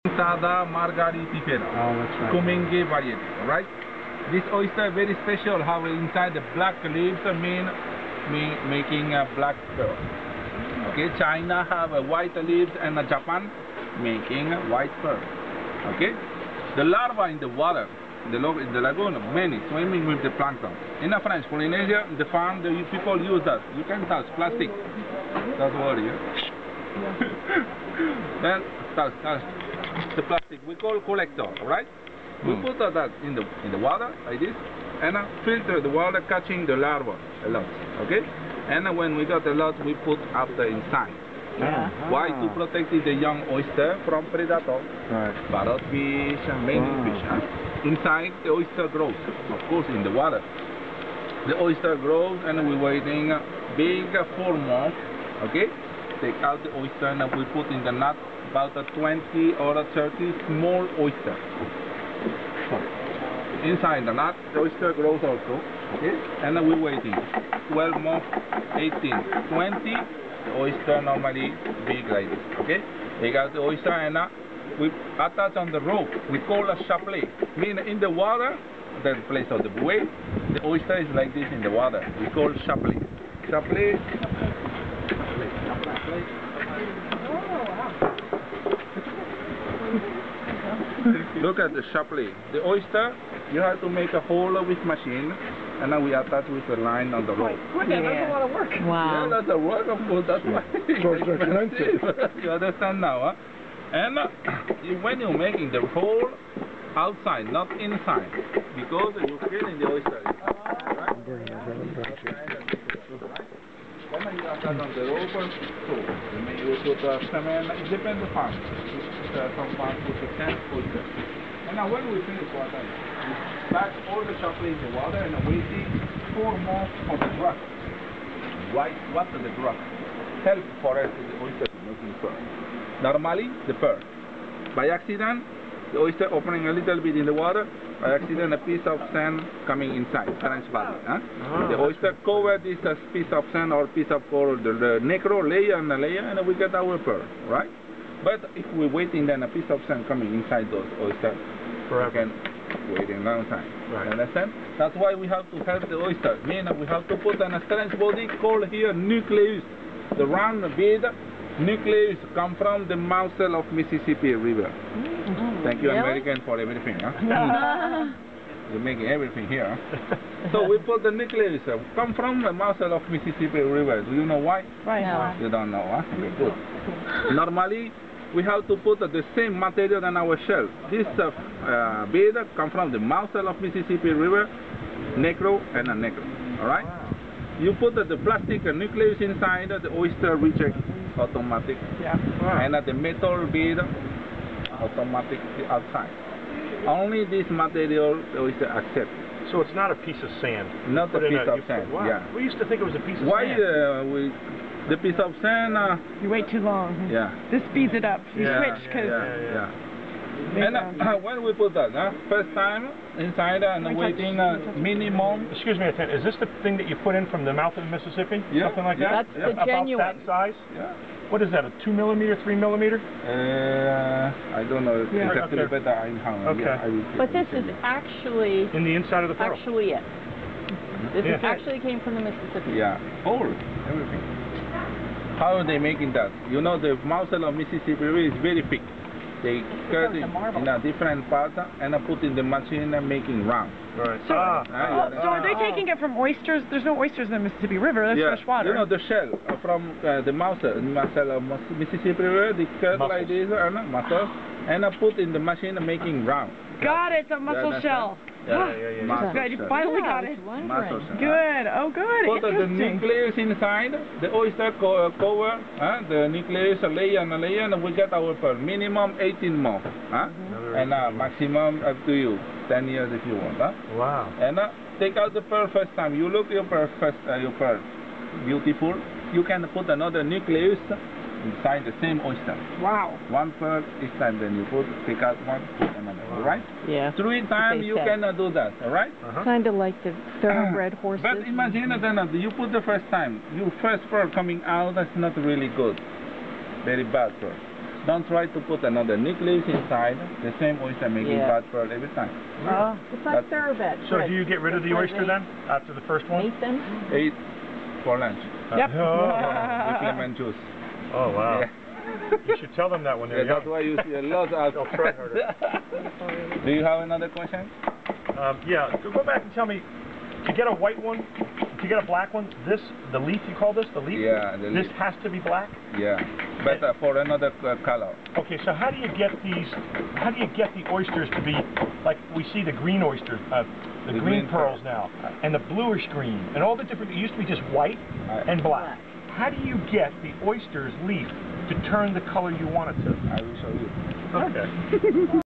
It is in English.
Sada margaritifera. Oh, that's right. Kumenge variety, right? This oyster very special. How inside the black leaves making a black pearl. Okay, China have a white leaves and Japan making a white pearl. Okay, the larva in the water, in the lagoon, many swimming with the plankton. In the French Polynesia, the farm, the people use that. You can touch plastic. Don't worry. Then touch the plastic. We call collector, right? We put that in the water like this, and filter the water, catching the larva a lot. Okay, and when we got a lot, we put after inside. Why? To protect the young oyster from predator, parrot fish, and many fish. Inside the oyster grows, of course, in the water. The oyster grows, and we're waiting big 4 months. Okay, take out the oyster, and we put in the net about 20 or 30 small oyster. Inside the net, the oyster grows also. Okay, and we're waiting 12 months, 18, 20. The oyster normally big like this. Okay, take out the oyster and we attach on the rope. We call a chapelet. Mean in the water, the place of the buoy, the oyster is like this in the water. We call chapelet. Chapelet. Look at the chapelet. The oyster, you have to make a hole with machine, and then we attach with a line on the rope. Goodness, that's a lot of work. Yeah, Wow. that's a work, of course. That's why it's expensive. You understand now, huh? And when you're making the hole outside, not inside, because you're killing the oyster. Right? Then you attach on the rope, so you put cement. It depends on the farm. Some farms put 10 oyster. And now when we finish water, we pack all the chocolate in the water and waiting 4 months for the growth. Why? What is the growth? Help for us the oyster making pearl. Normally the pearl. By accident, the oyster opening a little bit in the water. By accident, a piece of sand coming inside French body. The oyster cover this piece of sand or piece of coral, the necro layer and the layer, and we get our pearl, right? But if we're waiting, then a piece of sand coming inside those oysters, we can wait a long time. Right. Understand? That's why we have to help the oyster. Meaning we have to put a strange body called here nucleus. The round bead nucleus come from the mussel of Mississippi River. Thank you, really? American, for everything. Huh? You're making everything here. So we put the nucleus come from the mussel of Mississippi River. Do you know why? Right. No. You don't know, huh? Good. Normally, we have to put the same material in our shell. This bead come from the mussel of Mississippi River, necro and a necro. All right? Wow. You put the plastic nucleus inside, the oyster reject automatic. Yeah. Wow. And the metal bead automatic outside. Only this material the oyster accept. So it's not a piece of sand. Not a piece of sand. Wow. Yeah. We used to think it was a piece of Why, sand. The piece of sand? You wait too long. Yeah. This speeds it up. You switch because. And when we put that, first time inside and waiting minimum. Excuse me, is this the thing that you put in from the mouth of the Mississippi? Yeah. Something like that? That's the genuine. About that size? Yeah. What is that, a 2 millimeter, 3 millimeter? I don't know exactly, but I know. Okay. Yeah, But this is actually in the inside of the pearl. actually it. This is actually came from the Mississippi. Yeah, all, everything. How are they making that? You know, the mussel of Mississippi River is very thick. They cut it in a different part and put in the machine and making round. Right. So, so are they taking it from oysters? There's no oysters in the Mississippi River. That's fresh water. You know the shell from the mussel of Mississippi River. They cut like this mussel and put in the machine making round. Got it. It's a mussel shell. Yeah. Good. You finally got it. Mussel shell. Good. Oh, good. Put the nucleus inside. The oyster cover the nucleus layer and layer, and we get our pearl. Minimum 18 months. And maximum up to you. 10 years if you want. Wow. And take out the pearl first time. You look your pearl first, your pearl beautiful. You can put another nucleus inside the same oyster. Wow. One pearl each time, then you take out one, put another. All right? Yeah. 3 times you can do that. All right? Kind of like the thoroughbred horses. But imagine then you put the first time, your first pearl coming out, that's not really good. Very bad pearl. don't try to put another necklace inside. The same oyster making bad pearl every time. It's like thoroughbred. So do you get rid of the oyster then after the first one? Eat them? Eat for lunch. Yep. With lemon juice. Oh wow. Yeah. You should tell them that when they're young. That's why you see a lot of. They'll try harder. Do you have another question? Yeah, go back and tell me, to get a white one, to get a black one, the leaf, you call this the leaf? Yeah, the This leaf. has to be black? Yeah, but for another color. Okay, so how do you get the oysters to be, like we see the green oysters, the green pearls now, and the bluish green, and all the different, it used to be just white and black. How do you get the oyster's leaf to turn the color you want it to? I will show you. Okay.